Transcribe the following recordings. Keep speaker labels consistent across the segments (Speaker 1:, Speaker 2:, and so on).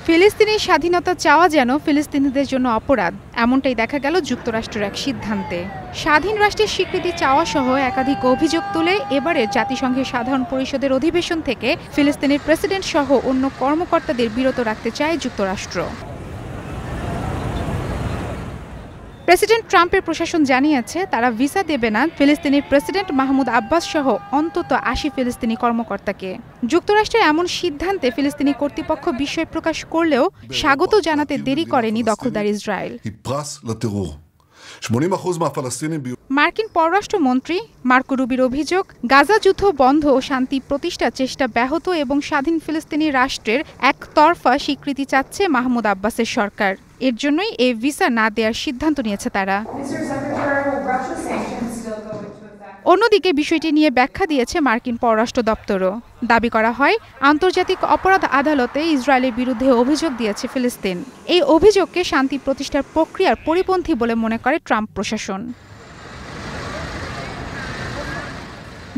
Speaker 1: ফিলিস্তিনের স্বাধীনতা চাওয়া যেন ফিলিস্তিনিদের জন্য অপরাধ, এমনটাই দেখা গেল যুক্তরাষ্ট্রের এক সিদ্ধান্তে। স্বাধীন রাষ্ট্রের স্বীকৃতি চাওয়া সহ একাধিক অভিযোগ তুলে এবারের জাতিসংঘের সাধারণ পরিষদের অধিবেশন থেকে ফিলিস্তিনের প্রেসিডেন্ট সহ অন্য কর্মকর্তাদের বিরত রাখতে চায় যুক্তরাষ্ট্র। প্রেসিডেন্ট ট্রাম্পের প্রশাসন জানিয়েছে তারা ভিসা দেবে না ফিলিস্তিনের প্রেসিডেন্ট মাহমুদ আব্বাস সহ অন্তত ৮০ ফিলিস্তিনি কর্মকর্তাকে। যুক্তরাষ্ট্রের এমন সিদ্ধান্তে ফিলিস্তিনি কর্তৃপক্ষ বিস্ময় প্রকাশ করলেও স্বাগত জানাতে দেরি করেনি দখলদার ইসরায়েল। মার্কিন পররাষ্ট্রমন্ত্রী মার্কো রুবির অভিযোগ, গাজা যুদ্ধ বন্ধ ও শান্তি প্রতিষ্ঠার চেষ্টা ব্যাহত এবং স্বাধীন ফিলিস্তিনি রাষ্ট্রের একতরফা স্বীকৃতি চাচ্ছে মাহমুদ আব্বাসের সরকার। এর জন্যই এই ভিসা না দেওয়ার সিদ্ধান্ত নিয়েছে তারা। অন্যদিকে বিষয়টি নিয়ে ব্যাখ্যা দিয়েছে মার্কিন পররাষ্ট্র দপ্তরও। দাবি করা হয়, আন্তর্জাতিক অপরাধ আদালতে ইসরায়েলের বিরুদ্ধে অভিযোগ দিয়েছে ফিলিস্তিন। এই অভিযোগকে শান্তি প্রতিষ্ঠার প্রক্রিয়ার পরিপন্থী বলে মনে করে ট্রাম্প প্রশাসন।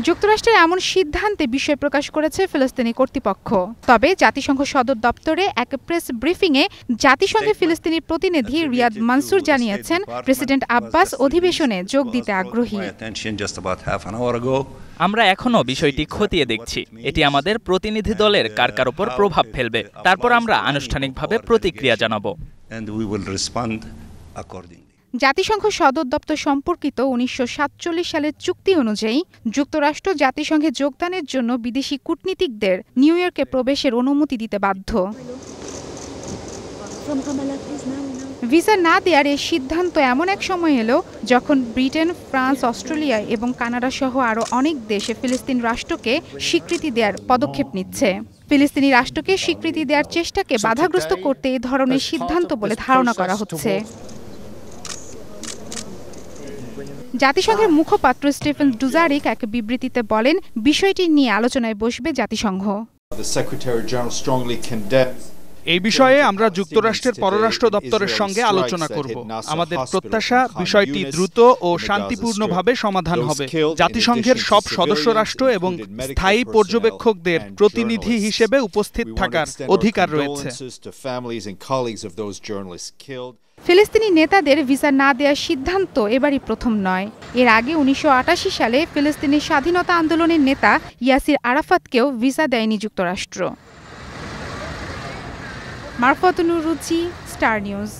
Speaker 1: যুক্তরাষ্ট্রের এমন সিদ্ধান্তে বিস্ময় প্রকাশ করেছে ফিলিস্তিনি কর্তৃপক্ষ। তবে জাতিসংঘ সদর দপ্তরে এক প্রেস ব্রিফিংয়ে জাতিসংঘের ফিলিস্তিনি প্রতিনিধি রিয়াদ মানসুর জানিয়েছেন, প্রেসিডেন্ট আব্বাস অধিবেশনে যোগ দিতে আগ্রহী।
Speaker 2: আমরা এখনো বিষয়টি খতিয়ে দেখছি। এটি আমাদের প্রতিনিধি দলের কার কার উপর প্রভাব ফেলবে, তারপর আমরা আনুষ্ঠানিকভাবে প্রতিক্রিয়া জানাবো।
Speaker 1: জাতিসংঘ সদর দপ্তর সম্পর্কিত ১৯৪৭ সালের চুক্তি অনুযায়ী যুক্তরাষ্ট্র জাতিসংঘে যোগদানের জন্য বিদেশি কূটনীতিকদের নিউ ইয়র্কে প্রবেশের অনুমতি দিতে বাধ্য। ভিসা না দেওয়ার এই সিদ্ধান্ত এমন এক সময় এলো যখন ব্রিটেন, ফ্রান্স, অস্ট্রেলিয়া এবং কানাডা সহ আরও অনেক দেশে ফিলিস্তিন রাষ্ট্রকে স্বীকৃতি দেওয়ার পদক্ষেপ নিচ্ছে। ফিলিস্তিনি রাষ্ট্রকে স্বীকৃতি দেওয়ার চেষ্টাকে বাধাগ্রস্ত করতে এই ধরনের সিদ্ধান্ত বলে ধারণা করা হচ্ছে। জাতিসংঘের মুখপাত্র স্টিফেন ডুজারিক এক বিবৃতিতে বলেন, বিষয়টি নিয়ে আলোচনায় বসবে জাতিসংঘ।
Speaker 3: এই বিষয়ে আমরা যুক্তরাষ্ট্রের পররাষ্ট্র দপ্তরের সঙ্গে আলোচনা করব। আমাদের প্রত্যাশা বিষয়টি দ্রুত ও শান্তিপূর্ণভাবে সমাধান হবে। জাতিসংঘের সব সদস্য রাষ্ট্র এবং স্থায়ী পর্যবেক্ষকদের প্রতিনিধি হিসেবে উপস্থিত থাকার অধিকার রয়েছে।
Speaker 1: ফিলিস্তিনি নেতাদের ভিসা না দেওয়ার সিদ্ধান্ত এবারই প্রথম নয়। এর আগে ১৯৮৮ সালে ফিলিস্তিনের স্বাধীনতা আন্দোলনের নেতা ইয়াসির আরাফাতকেও ভিসা দেয়নি যুক্তরাষ্ট্র। মারফতুন রুচি, স্টার নিউজ।